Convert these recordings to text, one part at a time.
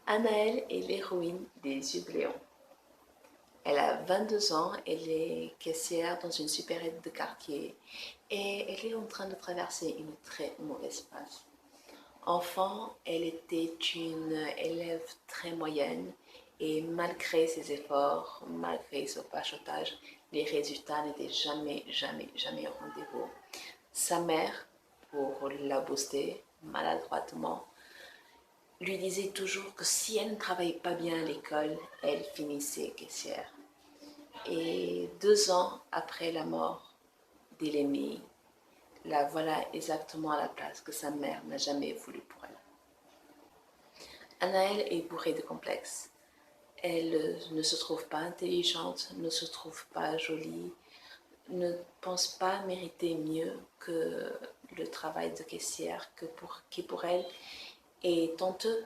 Anaëlle est l'héroïne des yeux de Léon. Elle a 22 ans, elle est caissière dans une supérette de quartier et elle est en train de traverser une très mauvaise passe. Enfant, elle était une élève très moyenne et malgré ses efforts, malgré son bachotage, les résultats n'étaient jamais au rendez-vous. Sa mère, pour la booster maladroitement, lui disait toujours que si elle ne travaillait pas bien à l'école, elle finissait caissière. Et 2 ans après la mort d'Eleni, la voilà exactement à la place que sa mère n'a jamais voulu pour elle. Anaëlle est bourrée de complexes. Elle ne se trouve pas intelligente, ne se trouve pas jolie, ne pense pas mériter mieux que le travail de caissière qui pour elle est honteux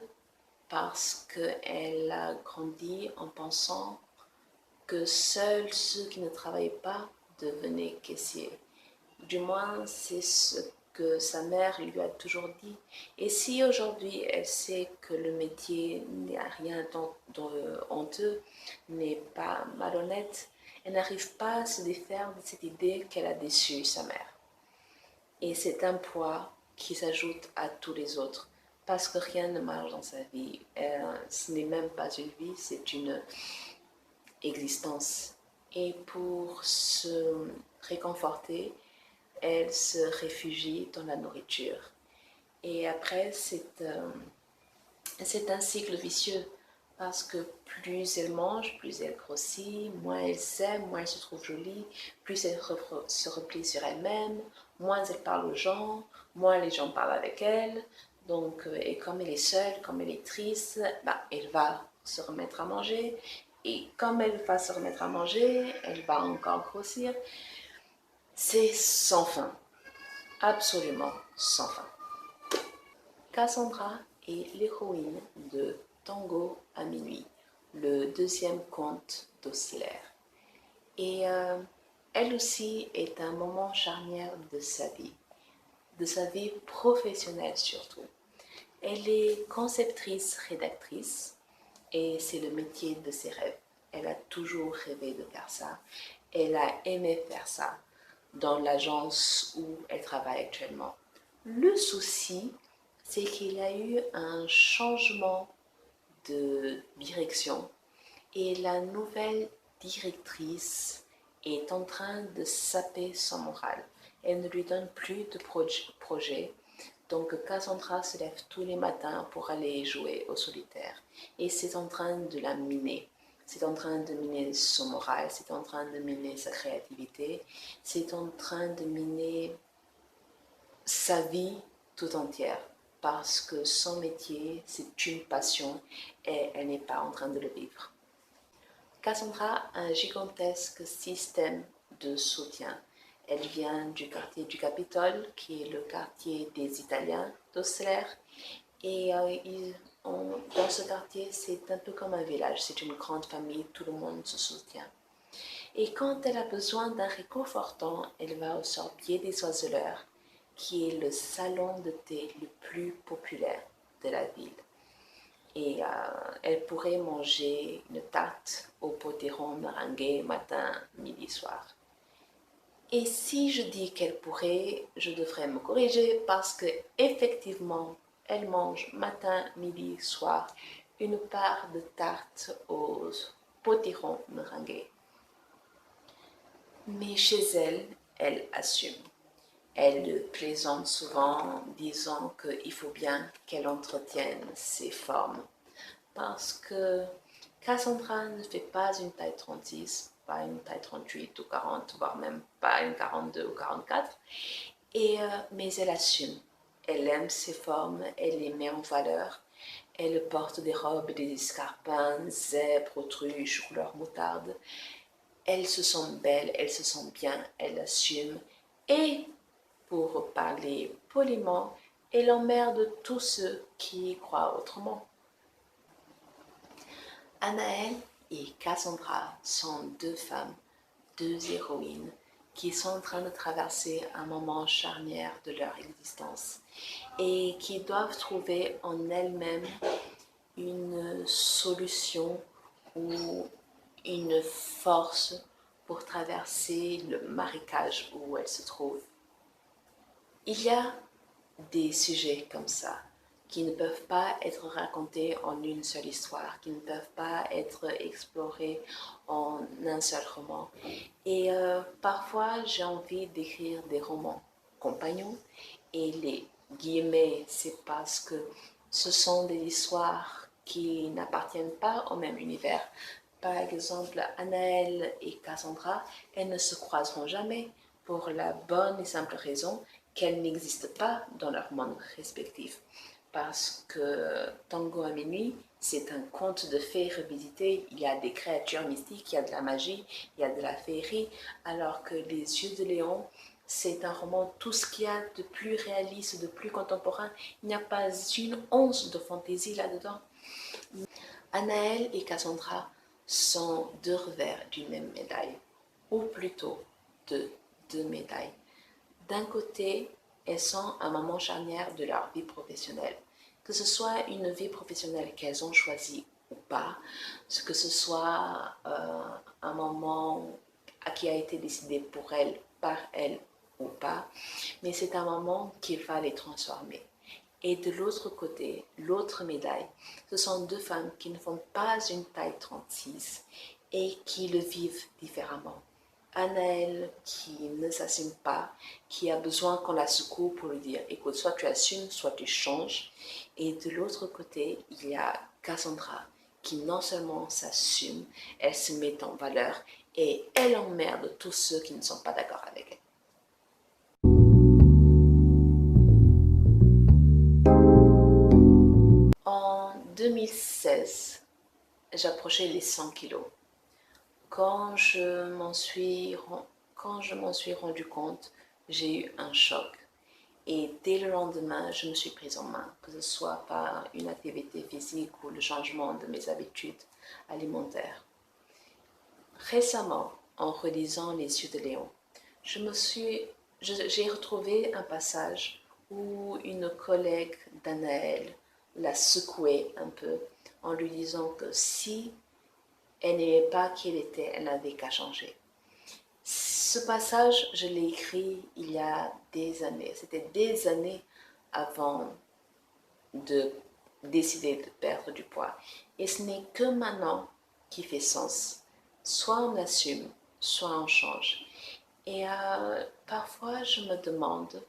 parce qu'elle a grandi en pensant que seuls ceux qui ne travaillaient pas devenaient caissiers. Du moins, c'est ce que sa mère lui a toujours dit. Et si aujourd'hui elle sait que le métier n'a rien de honteux, n'est pas malhonnête, elle n'arrive pas à se défaire de cette idée qu'elle a déçu sa mère. Et c'est un poids qui s'ajoute à tous les autres, parce que rien ne marche dans sa vie. Ce n'est même pas une vie, c'est une existence. Et pour se réconforter, elle se réfugie dans la nourriture. Et après, c'est un cycle vicieux parce que plus elle mange, plus elle grossit, moins elle s'aime, moins elle se trouve jolie, plus elle se replie sur elle-même, moins elle parle aux gens, moins les gens parlent avec elle. Donc, et comme elle est seule, comme elle est triste, bah, elle va se remettre à manger. Et comme elle va se remettre à manger, elle va encore grossir. C'est sans fin, absolument sans fin. Cassandra est l'héroïne de Tango à minuit, le deuxième conte d'Osciller. Et elle aussi est un moment charnière de sa vie professionnelle surtout. Elle est conceptrice-rédactrice et c'est le métier de ses rêves. Elle a toujours rêvé de faire ça. Elle a aimé faire ça dans l'agence où elle travaille actuellement. Le souci, c'est qu'il y a eu un changement de direction et la nouvelle directrice est en train de saper son moral. Elle ne lui donne plus de projet. Donc Cassandra se lève tous les matins pour aller jouer au solitaire. Et c'est en train de la miner. C'est en train de miner son moral, c'est en train de miner sa créativité, c'est en train de miner sa vie tout entière. Parce que son métier, c'est une passion et elle n'est pas en train de le vivre. Cassandra a un gigantesque système de soutien. Elle vient du quartier du Capitole, qui est le quartier des Italiens d'Osler. Et dans ce quartier, c'est un peu comme un village. C'est une grande famille, tout le monde se soutient. Et quand elle a besoin d'un réconfortant, elle va au Sorbier des Oiseleurs, qui est le salon de thé le plus populaire de la ville. Et elle pourrait manger une tarte au potiron meringué matin, midi, soir. Et si je dis qu'elle pourrait, je devrais me corriger parce que effectivement, elle mange matin, midi, soir une part de tarte au potiron meringué. Mais chez elle, elle assume. Elle plaisante souvent, disant qu'il faut bien qu'elle entretienne ses formes. Parce que Cassandra ne fait pas une taille 36, pas une taille 38 ou 40, voire même pas une 42 ou 44. Mais elle assume. Elle aime ses formes, elle les met en valeur. Elle porte des robes et des escarpins, zèbres, autruches, couleur moutarde. Elle se sent belle, elle se sent bien, elle assume. Et, pour parler poliment, elle emmerde tous ceux qui y croient autrement. Anaëlle et Cassandra sont deux femmes, deux héroïnes qui sont en train de traverser un moment charnière de leur existence et qui doivent trouver en elles-mêmes une solution ou une force pour traverser le marécage où elle se trouve. Il y a des sujets comme ça qui ne peuvent pas être racontés en une seule histoire, qui ne peuvent pas être explorés en un seul roman. Et parfois, j'ai envie d'écrire des romans compagnons, et les guillemets, c'est parce que ce sont des histoires qui n'appartiennent pas au même univers. Par exemple, Anaël et Cassandra, elles ne se croiseront jamais pour la bonne et simple raison qu'elles n'existent pas dans leur monde respectif. Parce que Tango à minuit, c'est un conte de fées revisité. Il y a des créatures mystiques, il y a de la magie, il y a de la féerie, alors que Les Yeux de Léon, c'est un roman, tout ce qu'il y a de plus réaliste, de plus contemporain. Il n'y a pas une once de fantaisie là-dedans. Anaël et Cassandra sont deux revers d'une même médaille, ou plutôt de deux médailles. D'un côté, elles sont un moment charnière de leur vie professionnelle, que ce soit une vie professionnelle qu'elles ont choisie ou pas, que ce soit un moment qui a été décidé pour elles, par elles ou pas, mais c'est un moment qu'il fallait transformer. Et de l'autre côté, l'autre médaille, ce sont deux femmes qui ne font pas une taille 36 et qui le vivent différemment. Anaël qui ne s'assume pas, qui a besoin qu'on la secoue pour lui dire écoute, soit tu assumes, soit tu changes. Et de l'autre côté, il y a Cassandra qui non seulement s'assume, elle se met en valeur et elle emmerde tous ceux qui ne sont pas d'accord avec elle. En 2016, j'approchais les 100 kilos. Quand je m'en suis rendu compte, j'ai eu un choc. Et dès le lendemain, je me suis prise en main, que ce soit par une activité physique ou le changement de mes habitudes alimentaires. Récemment, en relisant Les Yeux de Léon, j'ai retrouvé un passage où une collègue d'Anaël l'a secouée un peu en lui disant que si elle n'aimait pas qui elle était, elle n'avait qu'à changer. Ce passage, je l'ai écrit il y a des années. C'était des années avant de décider de perdre du poids. Et ce n'est que maintenant qui fait sens. Soit on assume, soit on change. Et parfois, je me demande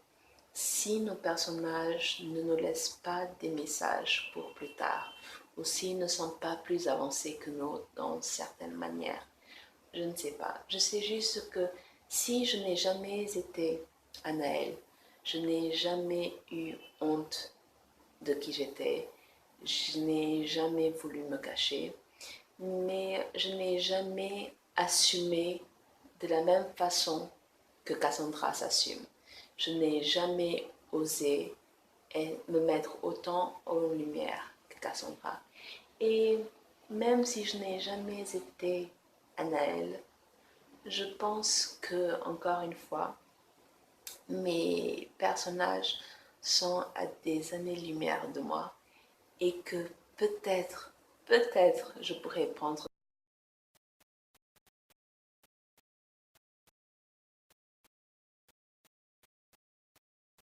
si nos personnages ne nous laissent pas des messages pour plus tard, ou s'ils ne sont pas plus avancés que nous dans certaines manières. Je ne sais pas. Je sais juste que si je n'ai jamais été Anaël, je n'ai jamais eu honte de qui j'étais, je n'ai jamais voulu me cacher, mais je n'ai jamais assumé de la même façon que Cassandra s'assume. Je n'ai jamais osé me mettre autant en lumière que Cassandra. Et même si je n'ai jamais été Anaël, je pense que, encore une fois, mes personnages sont à des années-lumière de moi et que peut-être, je pourrais prendre